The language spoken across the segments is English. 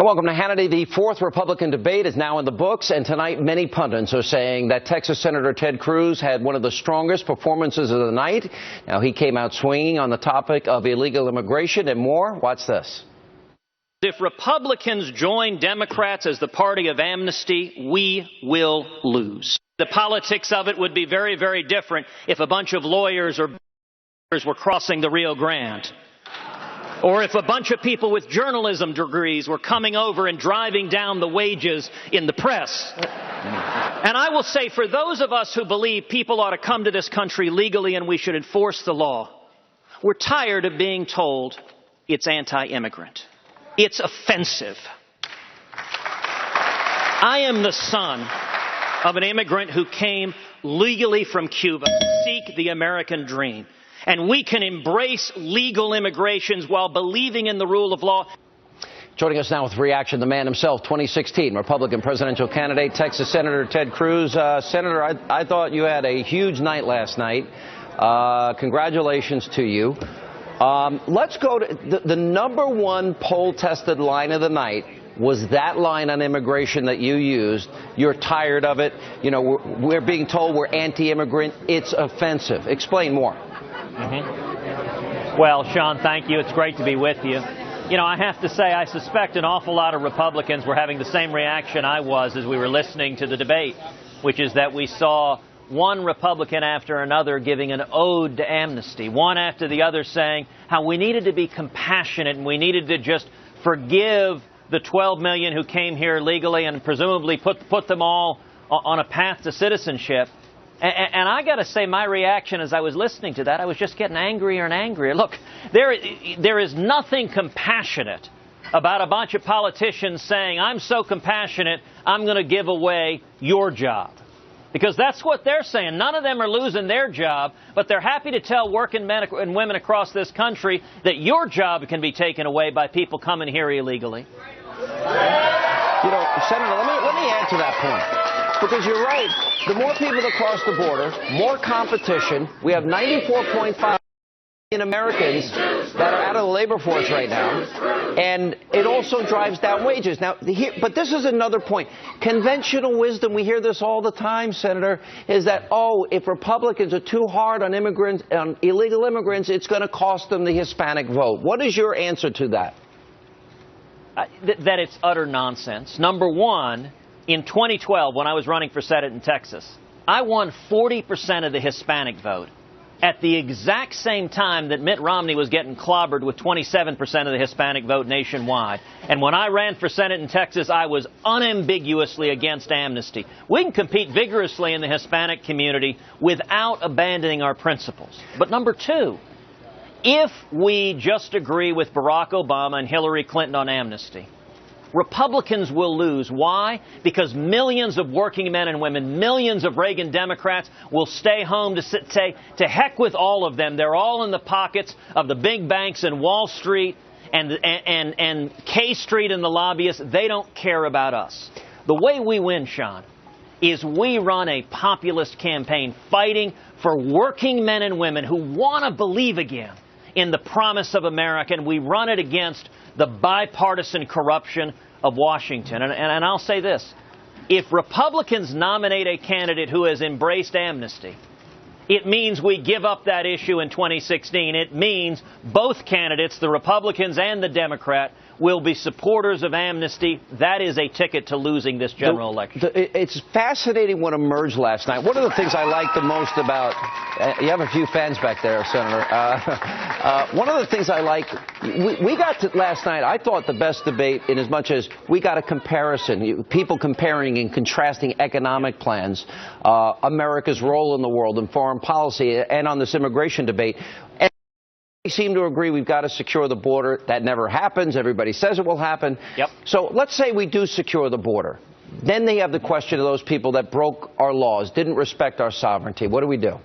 Welcome to Hannity. The fourth Republican debate is now in the books, and tonight many pundits are saying that Texas Senator Ted Cruz had one of the strongest performances of the night. Now, he came out swinging on the topic of illegal immigration and more. Watch this. If Republicans join Democrats as the party of amnesty, we will lose. The politics of it would be very, very different if a bunch of lawyers or were crossing the Rio Grande. Or if a bunch of people with journalism degrees were coming over and driving down the wages in the press. And I will say, for those of us who believe people ought to come to this country legally and we should enforce the law, we're tired of being told it's anti-immigrant. It's offensive. I am the son of an immigrant who came legally from Cuba to seek the American dream. And we can embrace legal immigrations while believing in the rule of law. Joining us now with reaction, the man himself, 2016 Republican presidential candidate, Texas Senator Ted Cruz. Senator, I thought you had a huge night last night. Congratulations to you. Let's go to the number one poll-tested line of the night was that line on immigration that you used. You're tired of it. You know, we're being told we're anti-immigrant. It's offensive. Explain more. Well, Sean, thank you. It's great to be with you. You know, I have to say, I suspect an awful lot of Republicans were having the same reaction I was as we were listening to the debate, which is that we saw one Republican after another giving an ode to amnesty, one after the other saying how we needed to be compassionate and we needed to just forgive the 12 million who came here legally and presumably put them all on a path to citizenship. And I got to say, my reaction as I was listening to that, I was just getting angrier and angrier. Look, there is nothing compassionate about a bunch of politicians saying, I'm so compassionate, I'm going to give away your job. Because that's what they're saying. None of them are losing their job, but they're happy to tell working men and women across this country that your job can be taken away by people coming here illegally. You know, Senator, let me add to that point. Because you're right. The more people that cross the border, more competition. We have 94.5 million Americans that are out of the labor force right now. And it also drives down wages. Now, but this is another point. Conventional wisdom, we hear this all the time, Senator, is that, oh, if Republicans are too hard on immigrants, on illegal immigrants, it's going to cost them the Hispanic vote. What is your answer to that? That it's utter nonsense. Number one, in 2012, when I was running for Senate in Texas, I won 40% of the Hispanic vote at the exact same time that Mitt Romney was getting clobbered with 27% of the Hispanic vote nationwide. And when I ran for Senate in Texas, I was unambiguously against amnesty. We can compete vigorously in the Hispanic community without abandoning our principles. But number two, if we just agree with Barack Obama and Hillary Clinton on amnesty, Republicans will lose. Why? Because millions of working men and women, millions of Reagan Democrats will stay home to say, to heck with all of them. They're all in the pockets of the big banks and Wall Street and K Street and the lobbyists. They don't care about us. The way we win, Sean, is we run a populist campaign fighting for working men and women who want to believe again in the promise of America, and we run it against the bipartisan corruption of Washington. And I'll say this. If Republicans nominate a candidate who has embraced amnesty, it means we give up that issue in 2016. It means both candidates, the Republicans and the Democrat, will be supporters of amnesty. That is a ticket to losing this general election. It's fascinating what emerged last night. One of the things I like the most about you have a few fans back there, Senator. One of the things I like, we got to last night, I thought the best debate in as much as we got a comparison, people comparing and contrasting economic plans, America's role in the world and foreign policy, and on this immigration debate. We seem to agree we've got to secure the border. That never happens. Everybody says it will happen. Yep. So let's say we do secure the border. Then they have the question of those people that broke our laws, didn't respect our sovereignty. What do we do?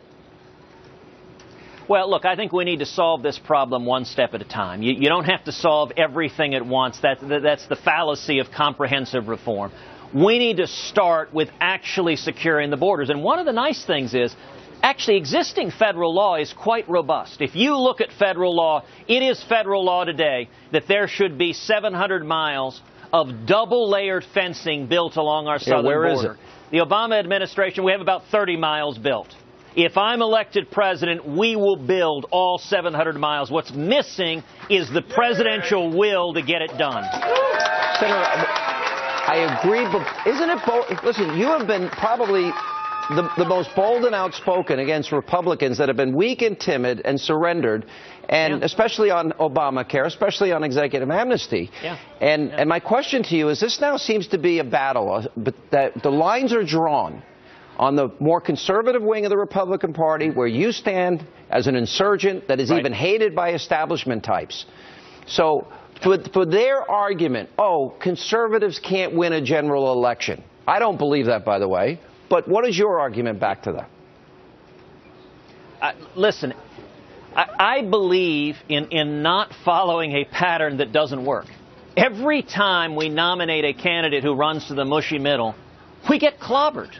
Well, look, I think we need to solve this problem one step at a time. You don't have to solve everything at once. That's the fallacy of comprehensive reform. We need to start with actually securing the borders. And one of the nice things is, actually, existing federal law is quite robust. If you look at federal law, it is federal law today that there should be 700 miles of double-layered fencing built along our southern border. Where is it? The Obama administration, we have about 30 miles built. If I'm elected president, we will build all 700 miles. What's missing is the presidential will to get it done. Senator, I agree, but isn't it bold? Listen, you have been probably the most bold and outspoken against Republicans that have been weak and timid and surrendered, and especially on Obamacare, especially on executive amnesty. And my question to you is, this now seems to be a battle, but that the lines are drawn on the more conservative wing of the Republican Party, where you stand as an insurgent that is even hated by establishment types. So for their argument, oh, conservatives can't win a general election. I don't believe that, by the way. But what is your argument back to that? Listen, I believe in not following a pattern that doesn't work. Every time we nominate a candidate who runs to the mushy middle, we get clobbered.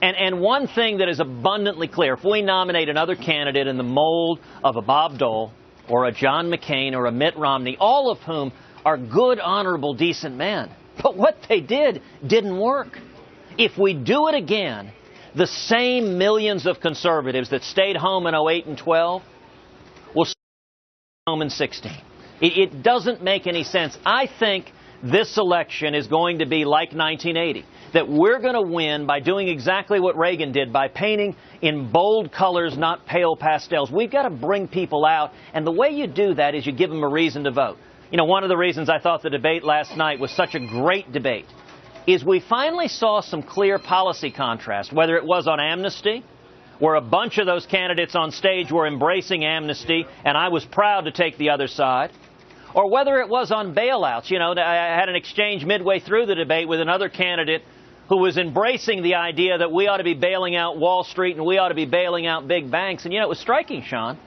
And one thing that is abundantly clear, if we nominate another candidate in the mold of a Bob Dole or a John McCain or a Mitt Romney, all of whom are good, honorable, decent men, but what they did didn't work. If we do it again, the same millions of conservatives that stayed home in 08 and 12 will stay home in 16. It doesn't make any sense. I think this election is going to be like 1980, that we're going to win by doing exactly what Reagan did, by painting in bold colors, not pale pastels. We've got to bring people out, and the way you do that is you give them a reason to vote. You know, one of the reasons I thought the debate last night was such a great debate is we finally saw some clear policy contrast, whether it was on amnesty, where a bunch of those candidates on stage were embracing amnesty, and I was proud to take the other side, or whether it was on bailouts. You know, I had an exchange midway through the debate with another candidate who was embracing the idea that we ought to be bailing out Wall Street and we ought to be bailing out big banks. And, you know, it was striking, Sean.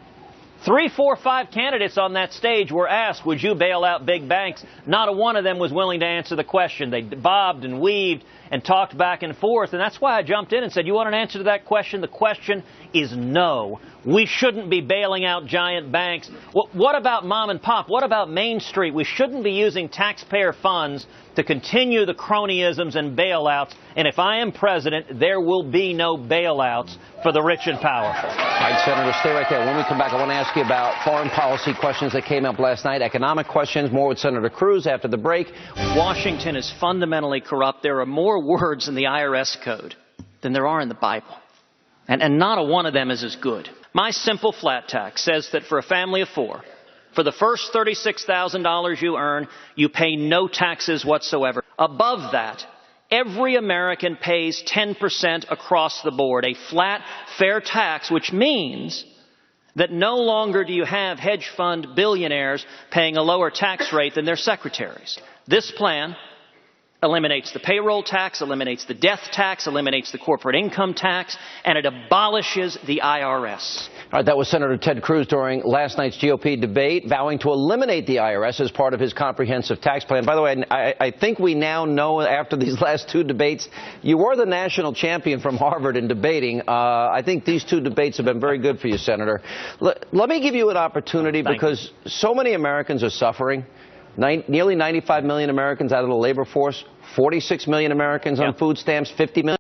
3, 4, 5 candidates on that stage were asked, would you bail out big banks? Not a one of them was willing to answer the question. They bobbed and weaved and talked back and forth. And that's why I jumped in and said, you want an answer to that question? The question is no. We shouldn't be bailing out giant banks. What about mom and pop? What about Main Street? We shouldn't be using taxpayer funds to continue the cronyisms and bailouts. And if I am president, there will be no bailouts for the rich and powerful. All right, Senator, stay right there. When we come back, I want to ask you about foreign policy questions that came up last night, economic questions, more with Senator Cruz after the break. Washington is fundamentally corrupt. There are more words in the IRS code than there are in the Bible. And not a one of them is as good. My simple flat tax says that for a family of 4, for the first $36,000 you earn, you pay no taxes whatsoever. Above that, every American pays 10% across the board, a flat, fair tax, which means that no longer do you have hedge fund billionaires paying a lower tax rate than their secretaries. This plan eliminates the payroll tax, eliminates the death tax, eliminates the corporate income tax, and it abolishes the IRS. All right, that was Senator Ted Cruz during last night's GOP debate, vowing to eliminate the IRS as part of his comprehensive tax plan. By the way, I think we now know after these last 2 debates, you were the national champion from Harvard in debating. I think these 2 debates have been very good for you, Senator. Let me give you an opportunity because so many Americans are suffering. Nearly 95 million Americans out of the labor force, 46 million Americans on food stamps, 50 million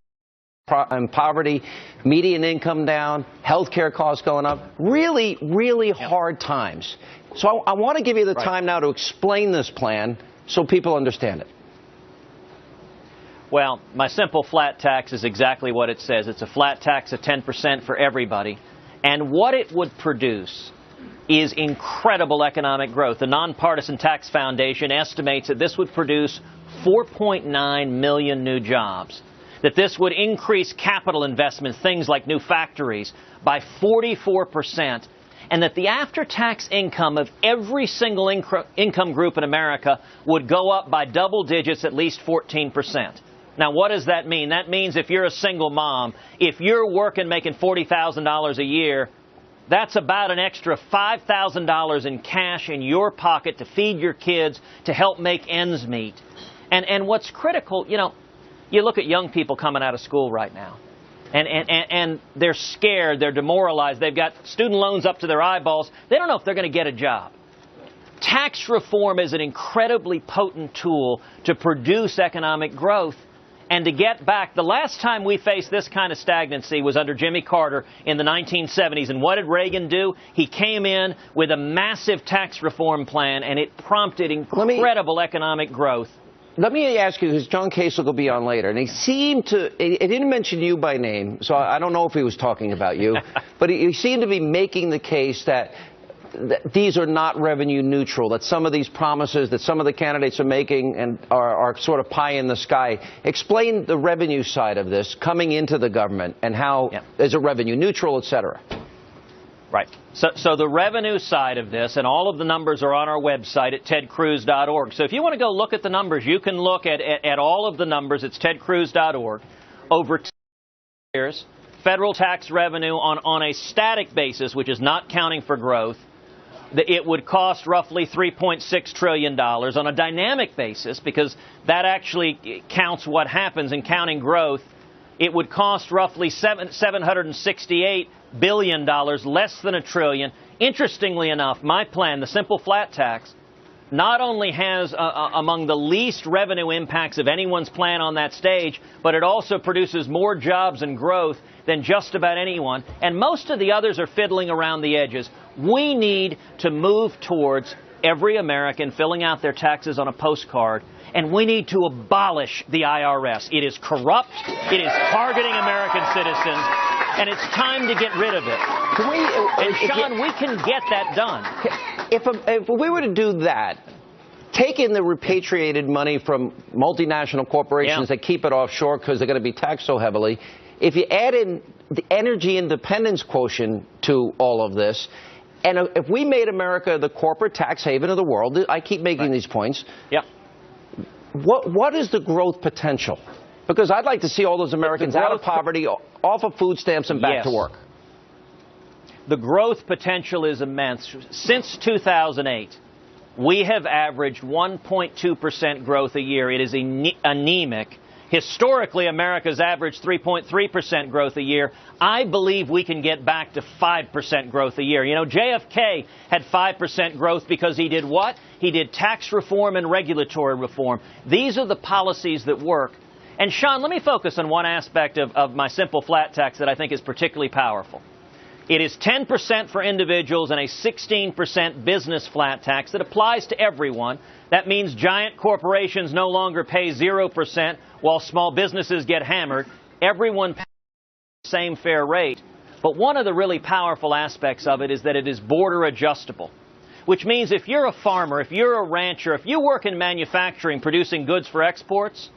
in poverty, median income down, health care costs going up. Really, really hard times. So I want to give you the time now to explain this plan so people understand it. Well, my simple flat tax is exactly what it says. It's a flat tax of 10% for everybody. And what it would produce is incredible economic growth. The Nonpartisan Tax Foundation estimates that this would produce 4.9 million new jobs, that this would increase capital investment, things like new factories, by 44%, and that the after-tax income of every single income group in America would go up by double digits, at least 14%. Now, what does that mean? That means if you're a single mom, if you're working making $40,000 a year, that's about an extra $5,000 in cash in your pocket to feed your kids, to help make ends meet. And what's critical, you know, you look at young people coming out of school right now, and they're scared, they're demoralized, they've got student loans up to their eyeballs, they don't know if they're going to get a job. tax reform is an incredibly potent tool to produce economic growth and to get back. The last time we faced this kind of stagnancy was under Jimmy Carter in the 1970s. And what did Reagan do? He came in with a massive tax reform plan, and it prompted incredible economic growth. Let me ask you, because John Kasich will be on later, and he didn't mention you by name, so I don't know if he was talking about you, but he seemed to be making the case that these are not revenue neutral, that some of these promises that some of the candidates are making and are sort of pie in the sky. Explain the revenue side of this coming into the government and how is it revenue neutral, et cetera. Right. So the revenue side of this, and all of the numbers are on our website at tedcruz.org. So if you want to go look at the numbers, you can look at all of the numbers. It's tedcruz.org. Over 10 years, federal tax revenue on a static basis, which is not counting for growth, it would cost roughly $3.6 trillion. On a dynamic basis, because that actually counts what happens in counting growth, it would cost roughly $768 billion, less than $1 trillion. Interestingly enough, my plan, the simple flat tax, not only has among the least revenue impacts of anyone's plan on that stage, but it also produces more jobs and growth than just about anyone. And most of the others are fiddling around the edges. We need to move towards every American filling out their taxes on a postcard, and we need to abolish the IRS. It is corrupt, it is targeting American citizens, and it's time to get rid of it. And Sean, we can get that done. If we were to do that, take in the repatriated money from multinational corporations that keep it offshore because they're going to be taxed so heavily, if you add in the energy independence quotient to all of this, and if we made America the corporate tax haven of the world, I keep making these points, what is the growth potential? Because I'd like to see all those Americans out of poverty, off of food stamps, and back to work. The growth potential is immense. Since 2008, we have averaged 1.2% growth a year. It is anemic. Historically, America's averaged 3.3% growth a year. I believe we can get back to 5% growth a year. You know, JFK had 5% growth because he did what? He did tax reform and regulatory reform. These are the policies that work. And Sean, let me focus on one aspect of my simple flat tax that I think is particularly powerful. It is 10% for individuals and a 16% business flat tax that applies to everyone. That means giant corporations no longer pay 0% while small businesses get hammered. Everyone pays the same fair rate. But one of the really powerful aspects of it is that it is border adjustable, which means if you're a farmer, if you're a rancher, if you work in manufacturing producing goods for exports,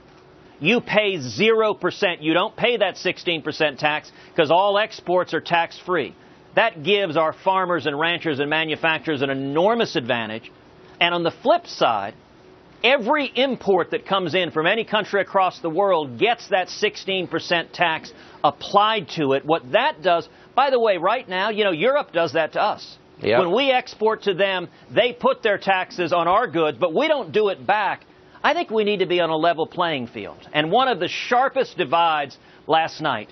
you pay 0%. You don't pay that 16% tax because all exports are tax-free. That gives our farmers and ranchers and manufacturers an enormous advantage. And on the flip side, every import that comes in from any country across the world gets that 16% tax applied to it. What that does, by the way, right now, you know, Europe does that to us. When we export to them, they put their taxes on our goods, but we don't do it back. I think we need to be on a level playing field. And one of the sharpest divides last night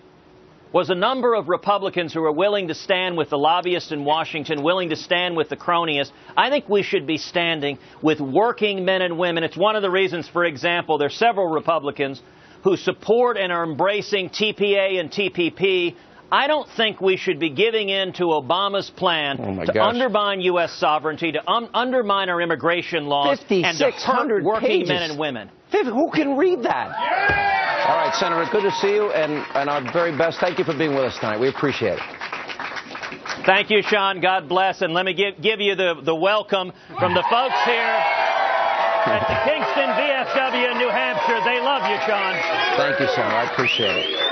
was a number of Republicans who are willing to stand with the lobbyists in Washington, willing to stand with the cronyist. I think we should be standing with working men and women. It's one of the reasons, for example, there are several Republicans who support and are embracing TPA and TPP. I don't think we should be giving in to Obama's plan to undermine U.S. sovereignty, to undermine our immigration laws, and to hurt working men and women. Who can read that? All right, Senator, good to see you, and our very best. Thank you for being with us tonight. We appreciate it. Thank you, Sean. God bless. And let me give you the welcome from the folks here at the Kingston VFW in New Hampshire. They love you, Sean. Thank you, Senator. I appreciate it.